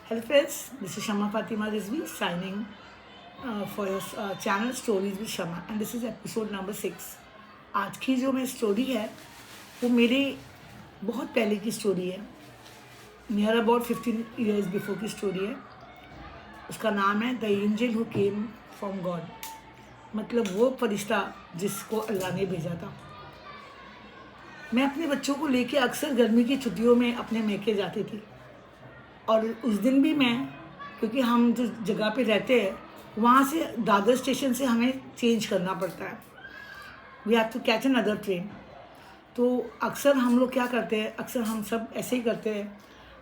Hello friends, this is Shama Fatima Rizvi signing for your channel Stories with Shama and this is episode number 6। आज की जो मैं story है वो मेरे बहुत पहले की स्टोरी है, नियर अबाउट 15 years बिफोर की स्टोरी है। उसका नाम है the angel who came from God, मतलब वो फरिश्ता जिसको अल्लाह ने भेजा था। मैं अपने बच्चों को लेके अक्सर गर्मी की छुट्टियों में अपने मैके जाती थी और उस दिन भी मैं, क्योंकि हम जो जगह पे रहते हैं वहाँ से दादर स्टेशन से हमें चेंज करना पड़ता है, we have to catch another train. तो अक्सर हम लोग क्या करते हैं, अक्सर हम सब ऐसे ही करते हैं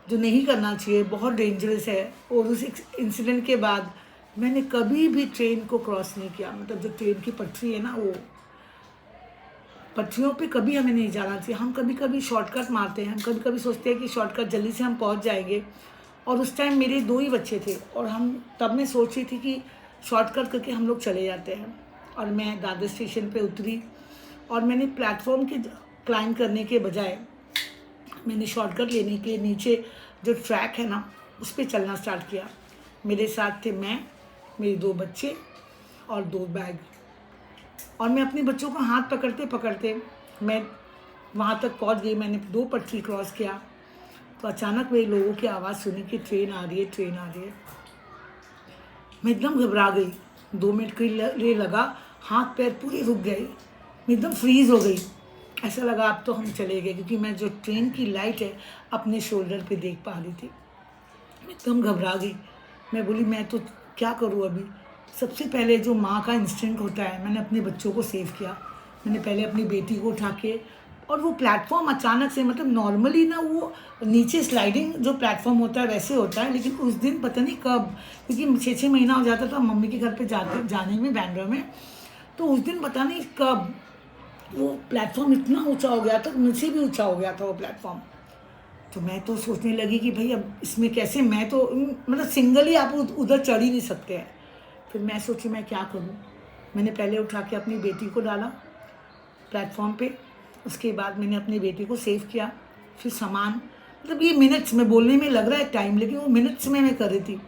जो नहीं करना चाहिए, बहुत डेंजरस है। और उस इंसिडेंट के बाद मैंने कभी भी ट्रेन को क्रॉस नहीं किया, मतलब जो ट्रेन की पटरी है ना, वो पटरियों पे कभी हमें नहीं जाना चाहिए। हम कभी कभी शॉर्टकट मारते हैं, हम कभी कभी सोचते हैं कि शॉर्टकट जल्दी से हम पहुंच जाएंगे। और उस टाइम मेरे 2 ही बच्चे थे और हम तब मैं सोच रही थी कि शॉर्टकट करके हम लोग चले जाते हैं। और मैं दादर स्टेशन पे उतरी और मैंने प्लेटफॉर्म के क्लाइंब करने के बजाय मैंने शॉर्टकट लेने के नीचे जो ट्रैक है ना उस पर चलना स्टार्ट किया। मेरे साथ थे मैं, मेरे 2 बच्चे और 2 बैग। और मैं अपने बच्चों को हाथ पकड़ते पकड़ते मैं वहाँ तक पहुँच गई। मैंने 2 पटरी क्रॉस किया तो अचानक मेरे लोगों की आवाज़ सुनी कि ट्रेन आ रही है, ट्रेन आ रही है। मैं एकदम घबरा गई, 2 मिनट के लिए लगा, हाथ पैर पूरे रुक गए, मैं एकदम फ्रीज़ हो गई। ऐसा लगा अब तो हम चले गए, क्योंकि मैं जो ट्रेन की लाइट है अपने शोल्डर पे देख पा रही थी। मैं एकदम घबरा गई। मैं बोली मैं तो क्या करूँ अभी। सबसे पहले जो माँ का इंस्टिंक्ट होता है, मैंने अपने बच्चों को सेव किया। मैंने पहले अपनी बेटी को उठा के, और वो प्लेटफॉर्म अचानक से, मतलब नॉर्मली ना वो नीचे स्लाइडिंग जो प्लेटफॉर्म होता है वैसे होता है, लेकिन उस दिन पता नहीं कब, क्योंकि 6 महीना हो जाता था मम्मी के घर पे जाने में बैंड्रा में, तो उस दिन पता नहीं कब वो प्लेटफॉर्म इतना ऊंचा हो गया था, मुझसे भी ऊंचा हो गया था वो प्लेटफॉर्म। तो मैं तो सोचने लगी कि भाई अब इसमें कैसे, मैं तो मतलब सिंगल ही आप उधर चढ़ ही नहीं सकते हैं। फिर मैं सोची मैं क्या करूं। मैंने पहले उठा के अपनी बेटी को डाला प्लेटफॉर्म पे, उसके बाद मैंने अपनी बेटी को सेव किया। फिर सामान, मतलब ये मिनट्स में, बोलने में लग रहा है टाइम, लेकिन वो मिनट्स में मैं कर रही थी।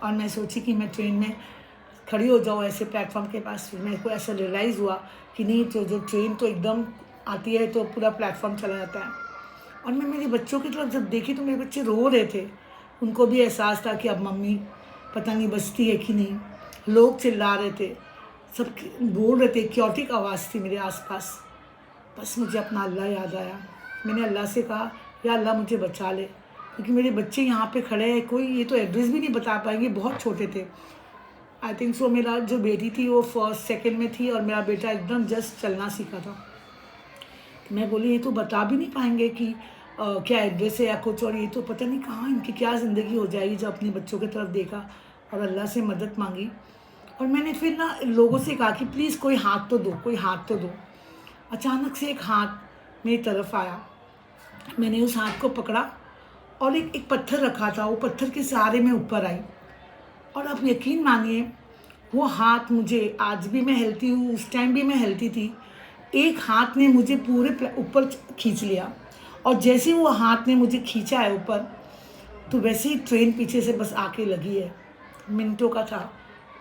और मैं सोची कि मैं ट्रेन में खड़ी हो जाऊँ ऐसे प्लेटफॉर्म के पास। फिर मेरे को ऐसा रियलाइज़ हुआ कि नहीं, तो जो ट्रेन तो एकदम आती है तो पूरा प्लेटफॉर्म चला जाता है। और मैं मेरे बच्चों की तरफ जब देखी तो मेरे बच्चे रो रहे थे। उनको भी एहसास था कि अब मम्मी पता नहीं बचती है कि नहीं। लोग चिल्ला रहे थे, सब बोल रहे थे, क्योटिक आवाज़ थी मेरे आसपास। बस मुझे अपना अल्लाह याद आया। मैंने अल्लाह से कहा, या अल्लाह मुझे बचा ले, क्योंकि मेरे बच्चे यहाँ पे खड़े हैं, कोई ये तो एड्रेस भी नहीं बता पाएंगे, बहुत छोटे थे। आई थिंक सो मेरा जो बेटी थी वो फर्स्ट सेकंड में थी और मेरा बेटा एकदम जस्ट चलना सीखा था। मैं बोली ये तो बता भी नहीं पाएंगे कि क्या एड्रेस है या कुछ, और ये तो पता नहीं कहाँ इनकी क्या ज़िंदगी हो जाएगी। जब अपने बच्चों की तरफ देखा और अल्लाह से मदद मांगी, और मैंने फिर ना लोगों से कहा कि प्लीज़ कोई हाथ तो दो, कोई हाथ तो दो। अचानक से एक हाथ मेरी तरफ आया, मैंने उस हाथ को पकड़ा और एक पत्थर रखा था, वो पत्थर के सहारे में ऊपर आई। और आप यकीन मानिए, वो हाथ मुझे, आज भी मैं हिलती हूँ, उस टाइम भी मैं हिलती थी, एक हाथ ने मुझे पूरे ऊपर खींच लिया। और जैसे ही वो हाथ ने मुझे खींचा है ऊपर, तो वैसे ही ट्रेन पीछे से बस आके लगी है। मिनटों का था,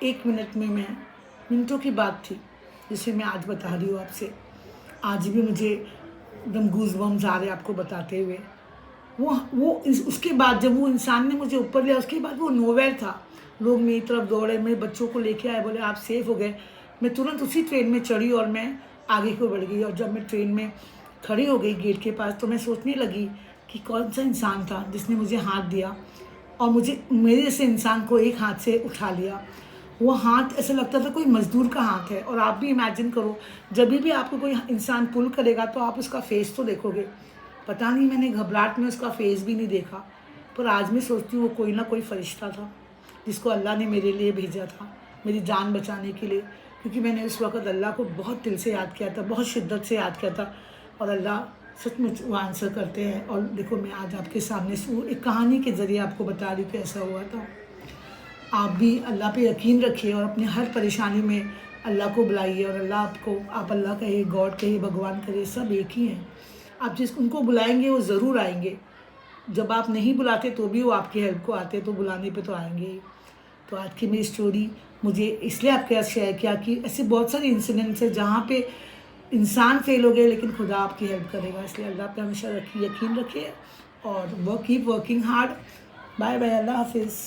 1 मिनट में, मैं मिनटों की बात थी जिसे मैं आज बता रही हूँ आपसे। आज भी मुझे एकदम गूज़बम्स आ रहे हैं आपको बताते हुए। उसके बाद जब वो इंसान ने मुझे ऊपर लिया, उसके बाद वो नोवेयर था। लोग मेरी तरफ दौड़े, मेरे बच्चों को लेके आए, बोले आप सेफ हो गए। मैं तुरंत उसी ट्रेन में चढ़ी और मैं आगे को बढ़ गई। और जब मैं ट्रेन में खड़ी हो गई गेट के पास, तो मैं सोचने लगी कि कौन सा इंसान था जिसने मुझे हाथ दिया और मुझे, मेरे जैसे इंसान को एक हाथ से उठा लिया। वो हाथ ऐसा लगता था कोई मज़दूर का हाथ है। और आप भी इमेजिन करो, जब भी आपको कोई इंसान पुल करेगा तो आप उसका फेस तो देखोगे। पता नहीं, मैंने घबराहट में उसका फेस भी नहीं देखा, पर आज मैं सोचती हूँ वो कोई ना कोई फरिश्ता था जिसको अल्लाह ने मेरे लिए भेजा था, मेरी जान बचाने के लिए। क्योंकि मैंने उस वक़्त अल्लाह को बहुत दिल से याद किया था, बहुत शिद्दत से याद किया था, और अल्लाह सचमुच वो आंसर करते हैं। और देखो, मैं आज आपके सामने एक कहानी के ज़रिए आपको बता रही कि ऐसा हुआ था। आप भी अल्लाह पे यकीन रखिए और अपनी हर परेशानी में अल्लाह को बुलाइए। और अल्लाह आपको, आप अल्लाह कहिए, गॉड कहिए, भगवान कहिए, सब एक ही हैं। आप जिस उनको बुलाएंगे वो ज़रूर आएंगे। जब आप नहीं बुलाते तो भी वो आपकी हेल्प को आते, तो बुलाने पे तो आएंगे ही। तो आज की मेरी स्टोरी मुझे इसलिए आपके साथ शेयर किया कि ऐसे बहुत सारे इंसिडेंट्स हैं जहाँ पे इंसान फेल हो गए लेकिन खुदा आपकी हेल्प करेगा। इसलिए अल्लाह पे हमेशा रखिए, यकीन रखिए और keep working hard. Bye bye, अल्लाह हाफिज़।